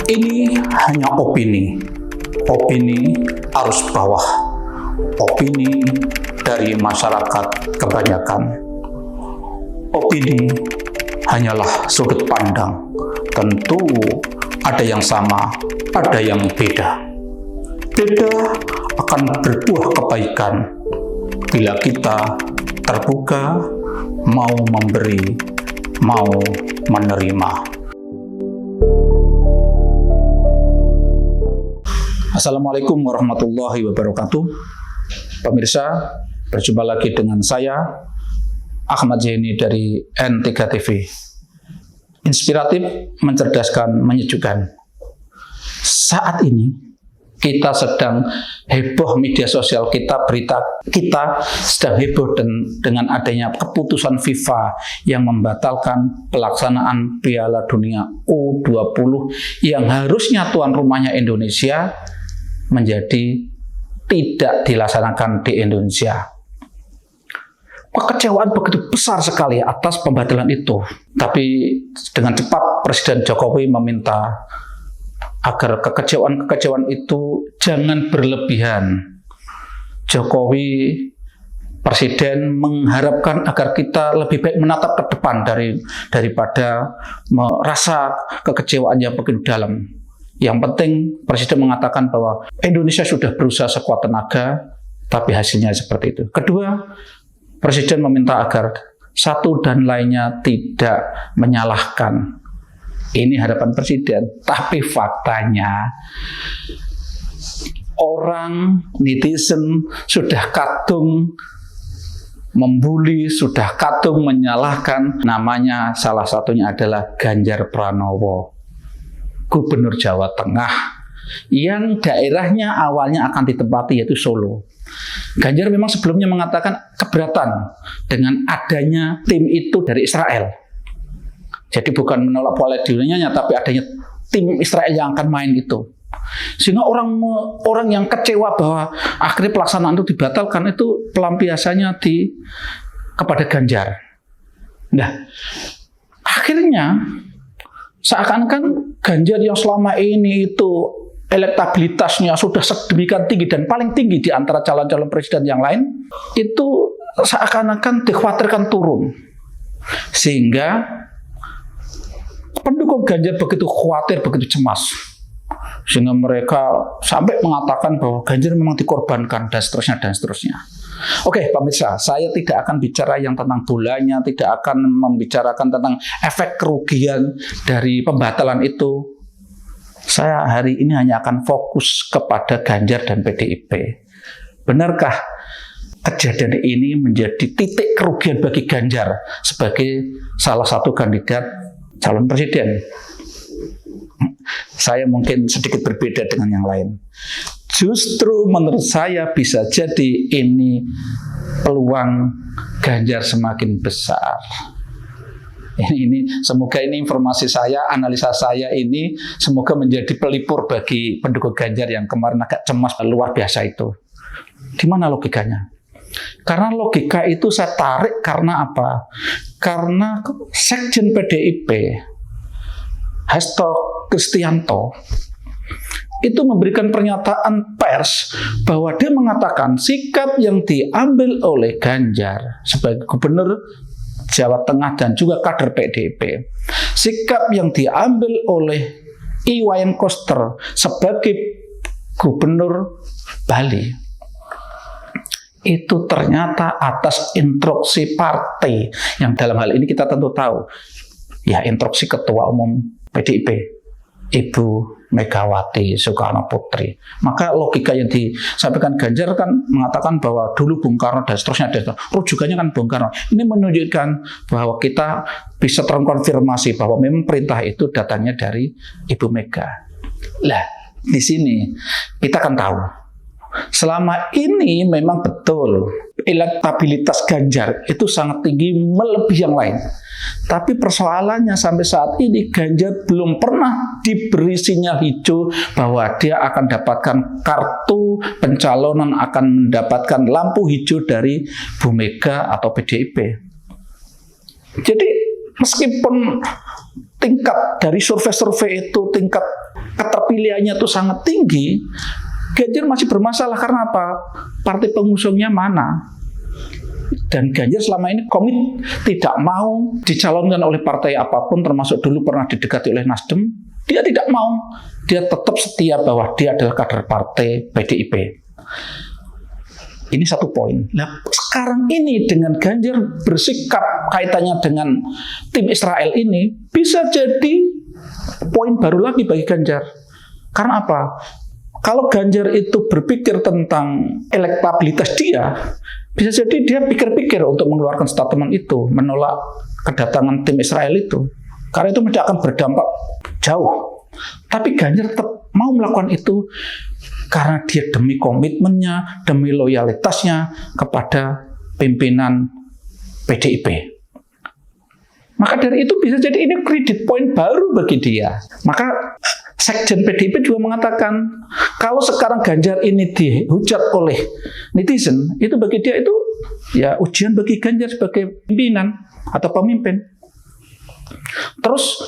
Ini hanya opini arus bawah, opini dari masyarakat kebanyakan. Opini hanyalah sudut pandang, tentu ada yang sama, ada yang beda. Beda akan berbuah kebaikan bila kita terbuka, mau memberi, mau menerima. Assalamualaikum warahmatullahi wabarakatuh. Pemirsa, berjumpa lagi dengan saya Ahmad Zaini dari N3 TV. Inspiratif, mencerdaskan, menyejukkan. Saat ini kita sedang heboh, media sosial kita, berita kita sedang heboh dengan adanya keputusan FIFA yang membatalkan pelaksanaan Piala Dunia U20 yang harusnya tuan rumahnya Indonesia menjadi tidak dilaksanakan di Indonesia. Kekecewaan begitu besar sekali atas pembatalan itu. Tapi dengan cepat Presiden Jokowi meminta agar kekecewaan itu jangan berlebihan. Jokowi, Presiden mengharapkan agar kita lebih baik menatap ke depan daripada merasa kekecewaan yang begitu dalam. Yang penting Presiden mengatakan bahwa Indonesia sudah berusaha sekuat tenaga, tapi hasilnya seperti itu. Kedua, Presiden meminta agar satu dan lainnya tidak menyalahkan. Ini harapan Presiden, tapi faktanya orang netizen sudah kadung membuli, sudah kadung menyalahkan. Namanya salah satunya adalah Ganjar Pranowo, Gubernur Jawa Tengah, yang daerahnya awalnya akan ditempati yaitu Solo. Ganjar memang sebelumnya mengatakan keberatan dengan adanya tim itu dari Israel. Jadi bukan menolak Piala Dunianya, tapi adanya tim Israel yang akan main itu. Sehingga orang yang kecewa bahwa akhirnya pelaksanaan itu dibatalkan, itu pelampiasannya kepada Ganjar. Nah, akhirnya seakan-akan Ganjar yang selama ini itu elektabilitasnya sudah sedemikian tinggi dan paling tinggi di antara calon-calon presiden yang lain, itu seakan-akan dikhawatirkan turun. Sehingga pendukung Ganjar begitu khawatir, begitu cemas. Sehingga mereka sampai mengatakan bahwa Ganjar memang dikorbankan dan seterusnya dan seterusnya. Oke, pemirsa, saya tidak akan bicara yang tentang bolanya, tidak akan membicarakan tentang efek kerugian dari pembatalan itu. Saya hari ini hanya akan fokus kepada Ganjar dan PDIP. Benarkah kejadian ini menjadi titik kerugian bagi Ganjar sebagai salah satu kandidat calon presiden? Saya mungkin sedikit berbeda dengan yang lain. Justru menurut saya bisa jadi ini peluang Ganjar semakin besar. Ini semoga ini informasi saya, analisa saya ini semoga menjadi pelipur bagi pendukung Ganjar yang kemarin agak cemas luar biasa itu. Di mana logikanya? Karena logika itu saya tarik karena apa? Karena Sekjen PDIP Hasto Kristianto itu memberikan pernyataan pers bahwa dia mengatakan sikap yang diambil oleh Ganjar sebagai gubernur Jawa Tengah dan juga kader PDIP, sikap yang diambil oleh Iwayan Koster sebagai gubernur Bali, itu ternyata atas instruksi partai yang dalam hal ini kita tentu tahu, ya instruksi Ketua Umum PDIP, Ibu Megawati Soekarno Putri. Maka logika yang disampaikan Ganjar kan mengatakan bahwa dulu Bung Karno dan seterusnya, rujukannya kan Bung Karno. Ini menunjukkan bahwa kita bisa terkonfirmasi bahwa memang perintah itu datangnya dari Ibu Mega. Lah, di sini kita kan tahu selama ini memang betul elektabilitas Ganjar itu sangat tinggi melebihi yang lain. Tapi persoalannya sampai saat ini Ganjar belum pernah diberi sinyal hijau bahwa dia akan dapatkan kartu pencalonan, akan mendapatkan lampu hijau dari Bu Mega atau PDIP. Jadi meskipun tingkat dari survei-survei itu tingkat keterpilihannya itu sangat tinggi, Ganjar masih bermasalah karena apa? Partai pengusungnya mana? Dan Ganjar selama ini komit tidak mau dicalonkan oleh partai apapun, termasuk dulu pernah didekati oleh Nasdem. Dia tidak mau. Dia tetap setia bahwa dia adalah kader partai PDIP. Ini satu poin. Nah, sekarang ini dengan Ganjar bersikap kaitannya dengan tim Israel ini, bisa jadi poin baru lagi bagi Ganjar. Karena apa? Kalau Ganjar itu berpikir tentang elektabilitas dia, bisa jadi dia pikir-pikir untuk mengeluarkan statement itu, menolak kedatangan tim Israel itu. Karena itu tidak akan berdampak jauh. Tapi Ganjar tetap mau melakukan itu karena dia demi komitmennya, demi loyalitasnya kepada pimpinan PDIP. Maka dari itu bisa jadi ini kredit poin baru bagi dia. Maka Sekjen PDIP juga mengatakan kalau sekarang Ganjar ini dihujat oleh netizen, itu bagi dia itu ya ujian bagi Ganjar sebagai pimpinan atau pemimpin. Terus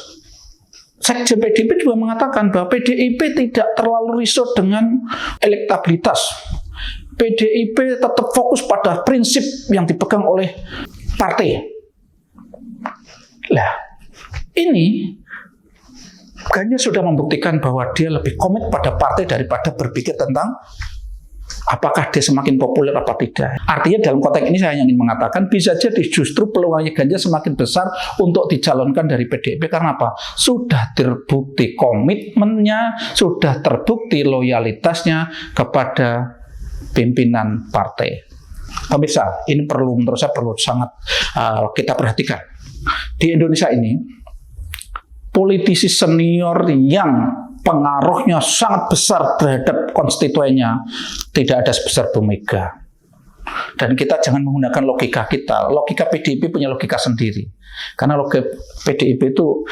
Sekjen PDIP juga mengatakan bahwa PDIP tidak terlalu risau dengan elektabilitas. PDIP tetap fokus pada prinsip yang dipegang oleh partai. Lah, ini Ganjar sudah membuktikan bahwa dia lebih komit pada partai daripada berpikir tentang apakah dia semakin populer apa tidak. Artinya dalam konteks ini saya ingin mengatakan bisa jadi justru peluangnya Ganjar semakin besar untuk dicalonkan dari PDIP. Karena apa? Sudah terbukti komitmennya, sudah terbukti loyalitasnya kepada pimpinan partai. Pemirsa, ini menurut saya perlu sangat kita perhatikan. Di Indonesia ini, politisi senior yang pengaruhnya sangat besar terhadap konstituennya tidak ada sebesar Bu Mega. Dan kita jangan menggunakan logika kita. Logika PDIP punya logika sendiri. Karena logika PDIP itu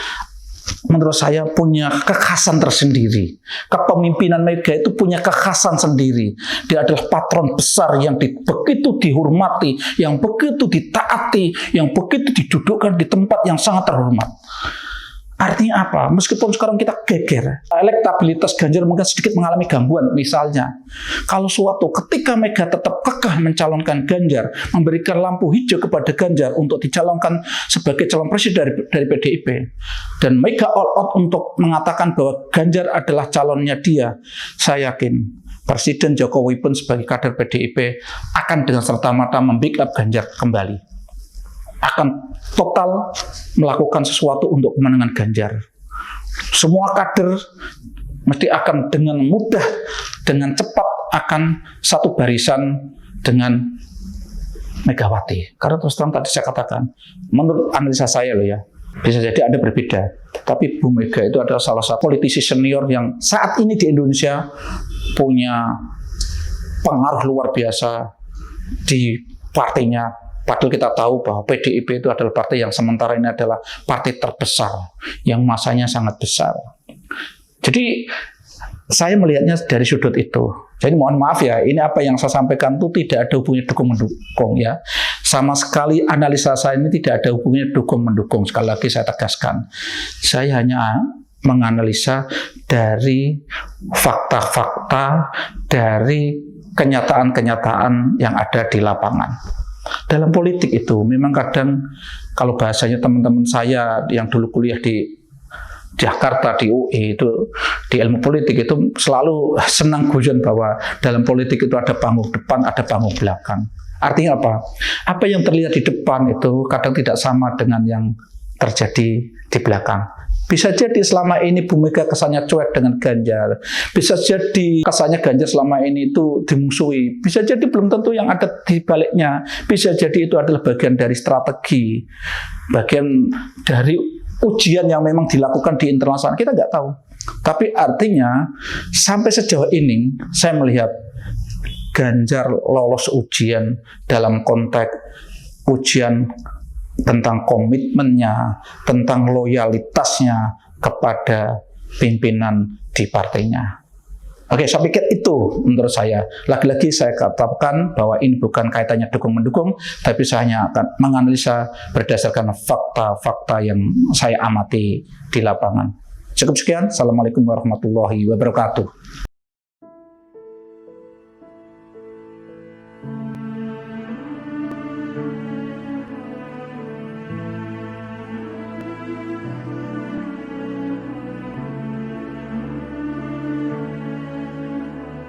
menurut saya punya kekhasan tersendiri. Kepemimpinan Mega itu punya kekhasan sendiri. Dia adalah patron besar yang begitu dihormati, yang begitu ditaati, yang begitu didudukkan di tempat yang sangat terhormat. Artinya apa? Meskipun sekarang kita geger, elektabilitas Ganjar mungkin sedikit mengalami gangguan. Misalnya, kalau suatu ketika Mega tetap kekeh mencalonkan Ganjar, memberikan lampu hijau kepada Ganjar untuk dicalonkan sebagai calon presiden dari PDIP, dan Mega all out untuk mengatakan bahwa Ganjar adalah calonnya dia, saya yakin Presiden Jokowi pun sebagai kader PDIP akan dengan serta-merta membackup Ganjar kembali. Akan total melakukan sesuatu untuk kemenangan Ganjar. Semua kader mesti akan dengan mudah, dengan cepat akan satu barisan dengan Megawati. Karena terus terang tadi saya katakan, menurut analisa saya loh ya, bisa jadi ada berbeda. Tapi Bu Mega itu adalah salah satu politisi senior yang saat ini di Indonesia punya pengaruh luar biasa di partainya. Padahal kita tahu bahwa PDIP itu adalah partai yang sementara ini adalah partai terbesar, yang masanya sangat besar. Jadi saya melihatnya dari sudut itu. Jadi mohon maaf ya, ini apa yang saya sampaikan itu tidak ada hubungannya dukung-mendukung ya. Sama sekali analisa saya ini tidak ada hubungannya dukung-mendukung. Sekali lagi saya tegaskan, saya hanya menganalisa dari fakta-fakta, dari kenyataan-kenyataan yang ada di lapangan. Dalam politik itu memang kadang kalau bahasanya teman-teman saya yang dulu kuliah di Jakarta di UI itu di ilmu politik itu selalu senang guyon bahwa dalam politik itu ada panggung depan, ada panggung belakang. Artinya apa? Apa yang terlihat di depan itu kadang tidak sama dengan yang terjadi di belakang. Bisa jadi selama ini Bu Mega kesannya cuek dengan Ganjar. Bisa jadi kesannya Ganjar selama ini itu dimusuhi. Bisa jadi belum tentu yang ada di baliknya. Bisa jadi itu adalah bagian dari strategi. Bagian dari ujian yang memang dilakukan di internal sana. Kita nggak tahu. Tapi artinya sampai sejauh ini saya melihat Ganjar lolos ujian dalam konteks ujian tentang komitmennya, tentang loyalitasnya kepada pimpinan di partainya. Oke, saya pikir itu menurut saya. Lagi-lagi saya katakan bahwa ini bukan kaitannya dukung-mendukung, tapi saya hanya akan menganalisa berdasarkan fakta-fakta yang saya amati di lapangan. Cukup sekian. Assalamualaikum warahmatullahi wabarakatuh.